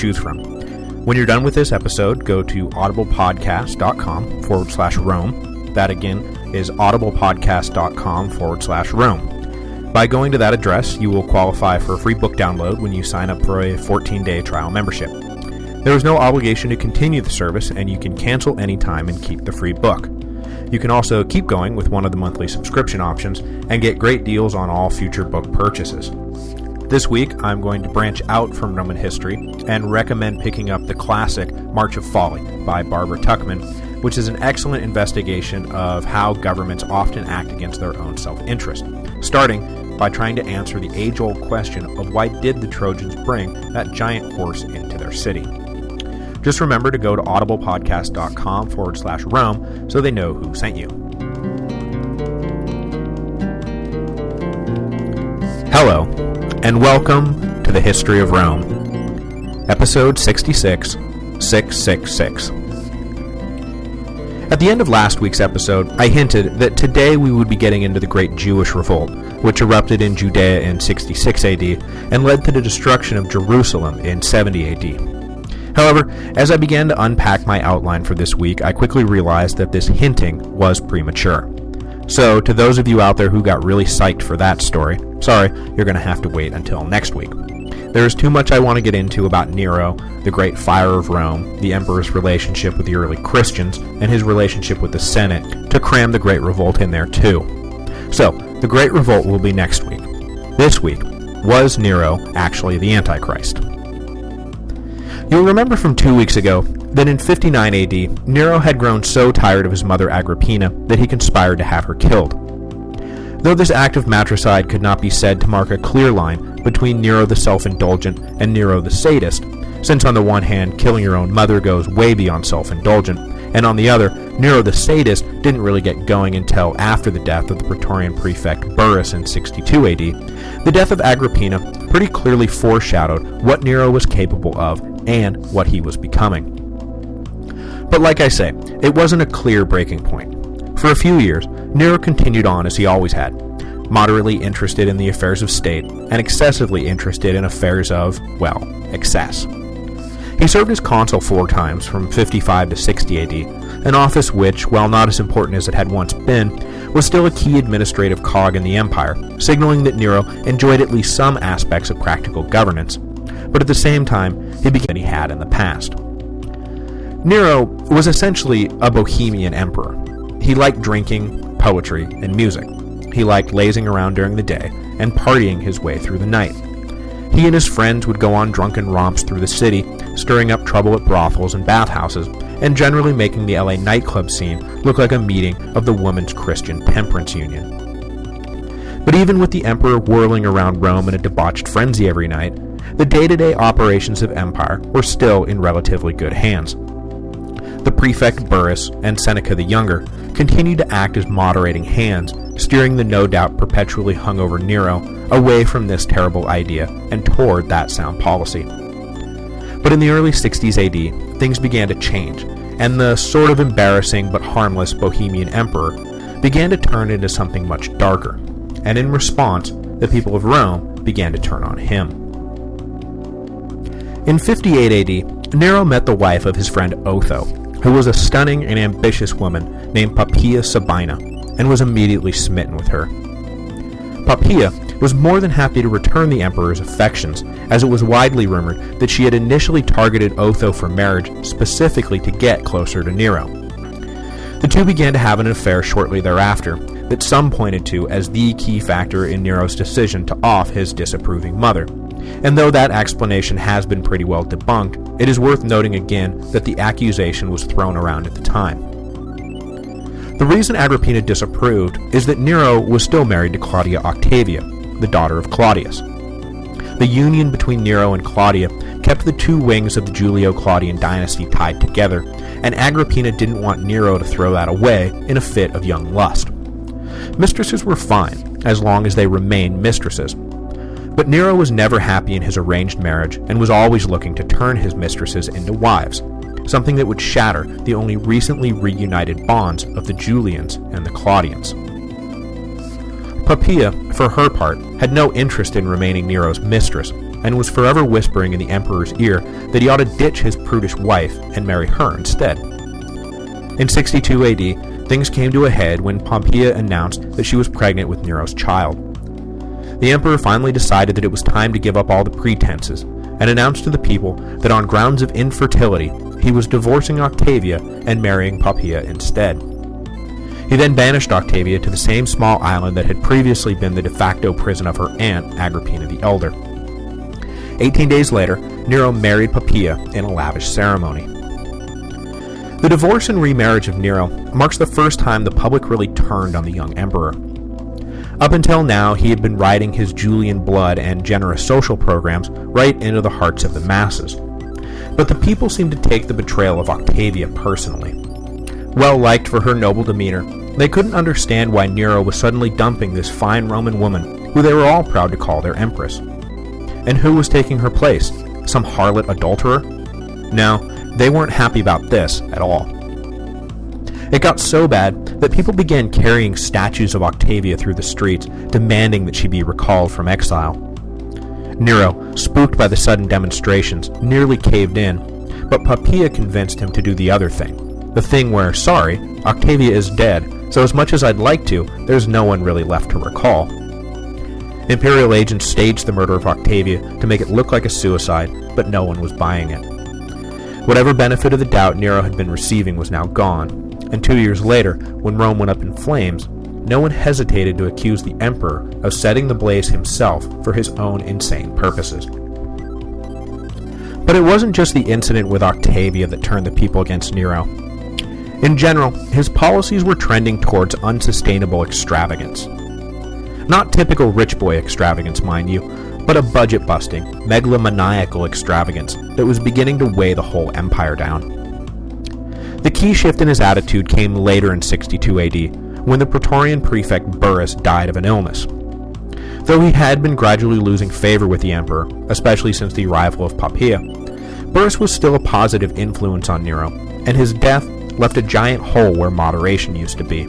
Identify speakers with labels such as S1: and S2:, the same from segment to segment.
S1: choose from. When you're done with this episode, go to audiblepodcast.com/Rome. That again is audiblepodcast.com/Rome. By going to that address, you will qualify for a free book download when you sign up for a 14-day trial membership. There is no obligation to continue the service, and you can cancel anytime and keep the free book. You can also keep going with one of the monthly subscription options and get great deals on all future book purchases. This week, I'm going to branch out from Roman history and recommend picking up the classic March of Folly by Barbara Tuchman, which is an excellent investigation of how governments often act against their own self-interest, starting by trying to answer the age-old question of why did the Trojans bring that giant horse into their city. Just remember to go to audiblepodcast.com/Rome so they know who sent you. Hello, and welcome to the History of Rome, episode 66, 666. At the end of last week's episode, I hinted that today we would be getting into the Great Jewish Revolt, which erupted in Judea in 66 AD and led to the destruction of Jerusalem in 70 AD. However, as I began to unpack my outline for this week, I quickly realized that this hinting was premature. So, to those of you out there who got really psyched for that story, sorry, you're going to have to wait until next week. There is too much I want to get into about Nero, the Great Fire of Rome, the Emperor's relationship with the early Christians, and his relationship with the Senate, to cram the Great Revolt in there too. So, the Great Revolt will be next week. This week, was Nero actually the Antichrist? You'll remember from 2 weeks ago that in 59 AD, Nero had grown so tired of his mother Agrippina that he conspired to have her killed. Though this act of matricide could not be said to mark a clear line between Nero the self-indulgent and Nero the sadist, since on the one hand, killing your own mother goes way beyond self-indulgent, and on the other, Nero the sadist didn't really get going until after the death of the Praetorian prefect Burrus in 62 AD, the death of Agrippina pretty clearly foreshadowed what Nero was capable of and what he was becoming. But like I say, it wasn't a clear breaking point. For a few years, Nero continued on as he always had, moderately interested in the affairs of state and excessively interested in affairs of, well, excess. He served as consul 4 times from 55 to 60 AD, an office which, while not as important as it had once been, was still a key administrative cog in the empire, signaling that Nero enjoyed at least some aspects of practical governance, but at the same time, he became what he had in the past. Nero was essentially a bohemian emperor. He liked drinking, poetry, and music. He liked lazing around during the day and partying his way through the night. He and his friends would go on drunken romps through the city, stirring up trouble at brothels and bathhouses, and generally making the LA nightclub scene look like a meeting of the Women's Christian Temperance Union. But even with the emperor whirling around Rome in a debauched frenzy every night, the day-to-day operations of empire were still in relatively good hands. The prefect Burrus and Seneca the Younger continued to act as moderating hands, steering the no doubt perpetually hungover Nero away from this terrible idea and toward that sound policy. But in the early 60s AD, things began to change, and the sort of embarrassing but harmless Bohemian emperor began to turn into something much darker, and in response, the people of Rome began to turn on him. In 58 AD, Nero met the wife of his friend Otho, who was a stunning and ambitious woman named Poppaea Sabina, and was immediately smitten with her. Poppaea was more than happy to return the emperor's affections, as it was widely rumored that she had initially targeted Otho for marriage specifically to get closer to Nero. The two began to have an affair shortly thereafter that some pointed to as the key factor in Nero's decision to off his disapproving mother. And though that explanation has been pretty well debunked, it is worth noting again that the accusation was thrown around at the time. The reason Agrippina disapproved is that Nero was still married to Claudia Octavia, the daughter of Claudius. The union between Nero and Claudia kept the two wings of the Julio-Claudian dynasty tied together, and Agrippina didn't want Nero to throw that away in a fit of young lust. Mistresses were fine, as long as they remained mistresses. But Nero was never happy in his arranged marriage and was always looking to turn his mistresses into wives, something that would shatter the only recently reunited bonds of the Julians and the Claudians. Poppaea, for her part, had no interest in remaining Nero's mistress, and was forever whispering in the emperor's ear that he ought to ditch his prudish wife and marry her instead. In 62 AD, things came to a head when Pompeia announced that she was pregnant with Nero's child. The emperor finally decided that it was time to give up all the pretenses, and announced to the people that on grounds of infertility, he was divorcing Octavia and marrying Poppaea instead. He then banished Octavia to the same small island that had previously been the de facto prison of her aunt, Agrippina the Elder. 18 days later, Nero married Poppaea in a lavish ceremony. The divorce and remarriage of Nero marks the first time the public really turned on the young emperor. Up until now, he had been riding his Julian blood and generous social programs right into the hearts of the masses. But the people seemed to take the betrayal of Octavia personally. Well liked for her noble demeanor, they couldn't understand why Nero was suddenly dumping this fine Roman woman who they were all proud to call their empress. And who was taking her place? Some harlot adulterer? No, they weren't happy about this at all. It got so bad that people began carrying statues of Octavia through the streets, demanding that she be recalled from exile. Nero, spooked by the sudden demonstrations, nearly caved in, but Poppaea convinced him to do the other thing. The thing where, sorry, Octavia is dead, so as much as I'd like to, there's no one really left to recall. Imperial agents staged the murder of Octavia to make it look like a suicide, but no one was buying it. Whatever benefit of the doubt Nero had been receiving was now gone, and 2 years later, when Rome went up in flames, no one hesitated to accuse the emperor of setting the blaze himself for his own insane purposes. But it wasn't just the incident with Octavia that turned the people against Nero. In general, his policies were trending towards unsustainable extravagance. Not typical rich boy extravagance, mind you, but a budget-busting, megalomaniacal extravagance that was beginning to weigh the whole empire down. The key shift in his attitude came later in 62 AD, when the Praetorian prefect Burrus died of an illness. Though he had been gradually losing favor with the emperor, especially since the arrival of Poppaea, Burrus was still a positive influence on Nero, and his death left a giant hole where moderation used to be.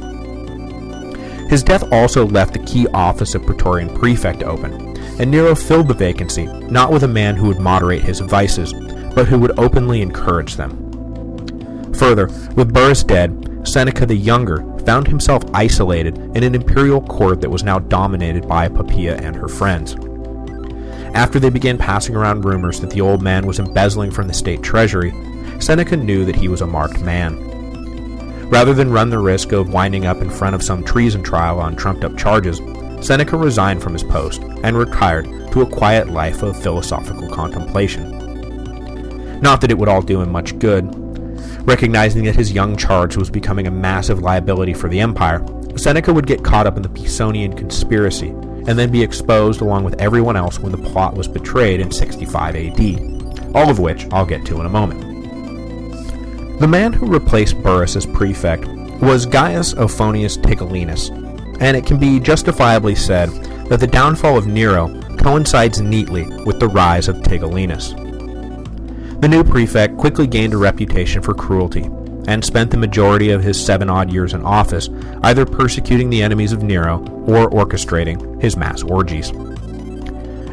S1: His death also left the key office of Praetorian prefect open, and Nero filled the vacancy not with a man who would moderate his vices, but who would openly encourage them. Further, with Burrus dead, Seneca the Younger found himself isolated in an imperial court that was now dominated by Poppaea and her friends. After they began passing around rumors that the old man was embezzling from the state treasury, Seneca knew that he was a marked man. Rather than run the risk of winding up in front of some treason trial on trumped-up charges, Seneca resigned from his post and retired to a quiet life of philosophical contemplation. Not that it would all do him much good. Recognizing that his young charge was becoming a massive liability for the empire, Seneca would get caught up in the Pisonian conspiracy and then be exposed along with everyone else when the plot was betrayed in 65 AD, all of which I'll get to in a moment. The man who replaced Burrus as prefect was Gaius Auphonius Tigellinus, and it can be justifiably said that the downfall of Nero coincides neatly with the rise of Tigellinus. The new prefect quickly gained a reputation for cruelty, and spent the majority of his 7-odd years in office either persecuting the enemies of Nero or orchestrating his mass orgies.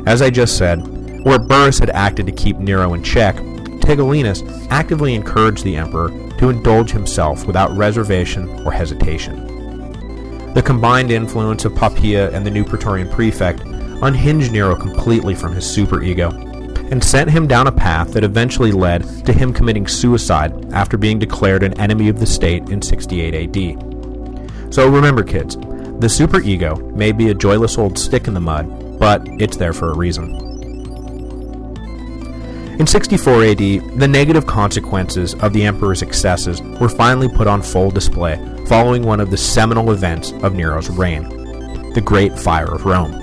S1: As I just said, where Burrus had acted to keep Nero in check, Tigellinus actively encouraged the emperor to indulge himself without reservation or hesitation. The combined influence of Poppaea and the new Praetorian prefect unhinged Nero completely from his superego, and sent him down a path that eventually led to him committing suicide after being declared an enemy of the state in 68 AD. So remember, kids, the superego may be a joyless old stick in the mud, but it's there for a reason. In 64 AD, the negative consequences of the emperor's excesses were finally put on full display following one of the seminal events of Nero's reign, the Great Fire of Rome.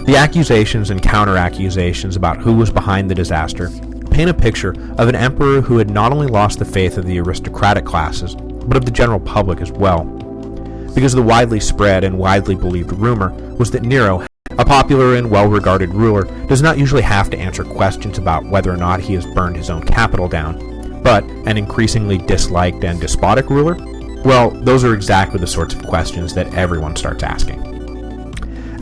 S1: The accusations and counter-accusations about who was behind the disaster paint a picture of an emperor who had not only lost the faith of the aristocratic classes, but of the general public as well. Because the widely spread and widely believed rumor was that Nero, a popular and well-regarded ruler, does not usually have to answer questions about whether or not he has burned his own capital down, but an increasingly disliked and despotic ruler? Well, those are exactly the sorts of questions that everyone starts asking.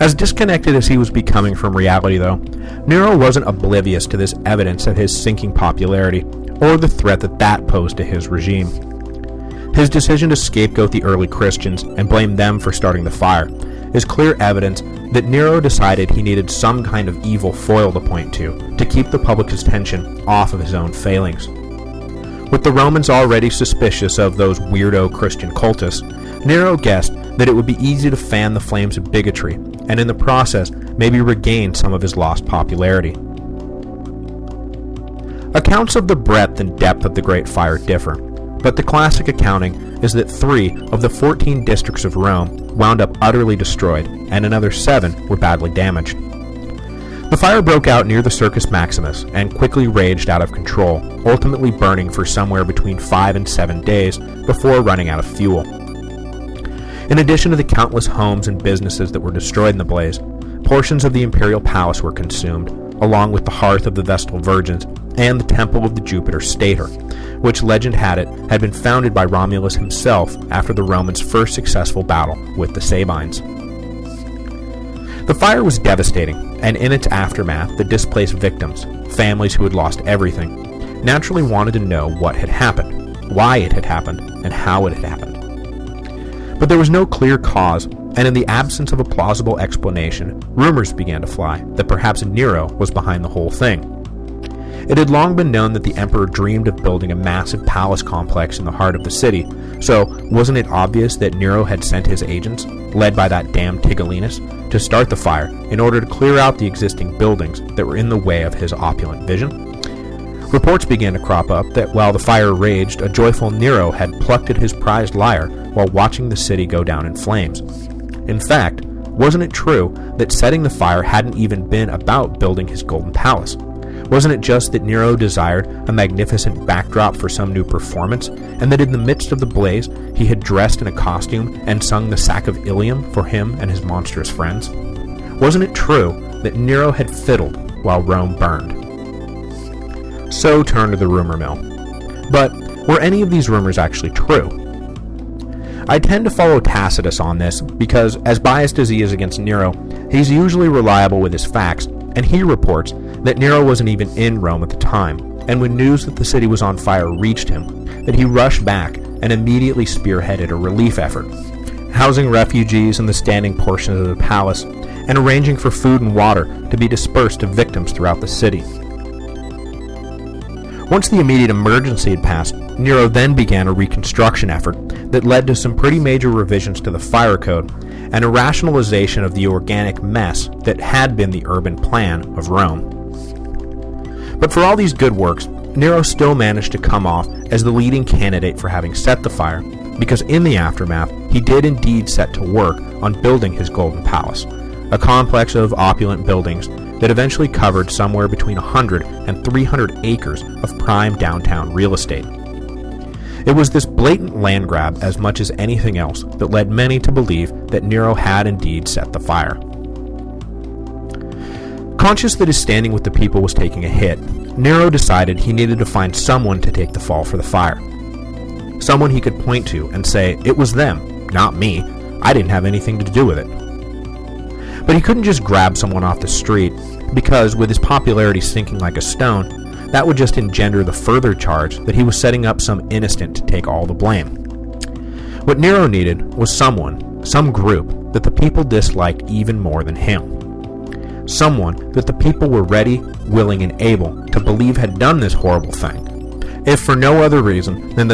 S1: As disconnected as he was becoming from reality, though, Nero wasn't oblivious to this evidence of his sinking popularity, or the threat that posed to his regime. His decision to scapegoat the early Christians and blame them for starting the fire is clear evidence that Nero decided he needed some kind of evil foil to point to keep the public's attention off of his own failings. With the Romans already suspicious of those weirdo Christian cultists, Nero guessed that it would be easy to fan the flames of bigotry, and in the process maybe regain some of his lost popularity. Accounts of the breadth and depth of the Great Fire differ, but the classic accounting is that 3 of the 14 districts of Rome wound up utterly destroyed, and another 7 were badly damaged. The fire broke out near the Circus Maximus and quickly raged out of control, ultimately burning for somewhere between 5 and 7 days before running out of fuel. In addition to the countless homes and businesses that were destroyed in the blaze, portions of the imperial palace were consumed, along with the hearth of the Vestal Virgins and the temple of the Jupiter Stator, which legend had it had been founded by Romulus himself after the Romans' first successful battle with the Sabines. The fire was devastating, and in its aftermath, the displaced victims, families who had lost everything, naturally wanted to know what had happened, why it had happened, and how it had happened. But there was no clear cause, and in the absence of a plausible explanation, rumors began to fly that perhaps Nero was behind the whole thing. It had long been known that the emperor dreamed of building a massive palace complex in the heart of the city, so wasn't it obvious that Nero had sent his agents, led by that damn Tigellinus, to start the fire in order to clear out the existing buildings that were in the way of his opulent vision? Reports began to crop up that while the fire raged, a joyful Nero had plucked at his prized lyre while watching the city go down in flames. In fact, wasn't it true that setting the fire hadn't even been about building his golden palace? Wasn't it just that Nero desired a magnificent backdrop for some new performance, and that in the midst of the blaze he had dressed in a costume and sung the Sack of Ilium for him and his monstrous friends? Wasn't it true that Nero had fiddled while Rome burned? So turn to the rumor mill. But were any of these rumors actually true? I tend to follow Tacitus on this because, as biased as he is against Nero, he's usually reliable with his facts, and he reports that Nero wasn't even in Rome at the time, and when news that the city was on fire reached him, that he rushed back and immediately spearheaded a relief effort, housing refugees in the standing portions of the palace, and arranging for food and water to be dispersed to victims throughout the city. Once the immediate emergency had passed, Nero then began a reconstruction effort that led to some pretty major revisions to the fire code and a rationalization of the organic mess that had been the urban plan of Rome. But for all these good works, Nero still managed to come off as the leading candidate for having set the fire, because in the aftermath, he did indeed set to work on building his golden palace, a complex of opulent buildings that eventually covered somewhere between 100 and 300 acres of prime downtown real estate. It was this blatant land grab as much as anything else that led many to believe that Nero had indeed set the fire. Conscious that his standing with the people was taking a hit, Nero decided he needed to find someone to take the fall for the fire. Someone he could point to and say, "It was them, not me. I didn't have anything to do with it." But he couldn't just grab someone off the street, because with his popularity sinking like a stone, that would just engender the further charge that he was setting up some innocent to take all the blame. What Nero needed was someone, some group, that the people disliked even more than him. Someone that the people were ready, willing, and able to believe had done this horrible thing, if for no other reason than that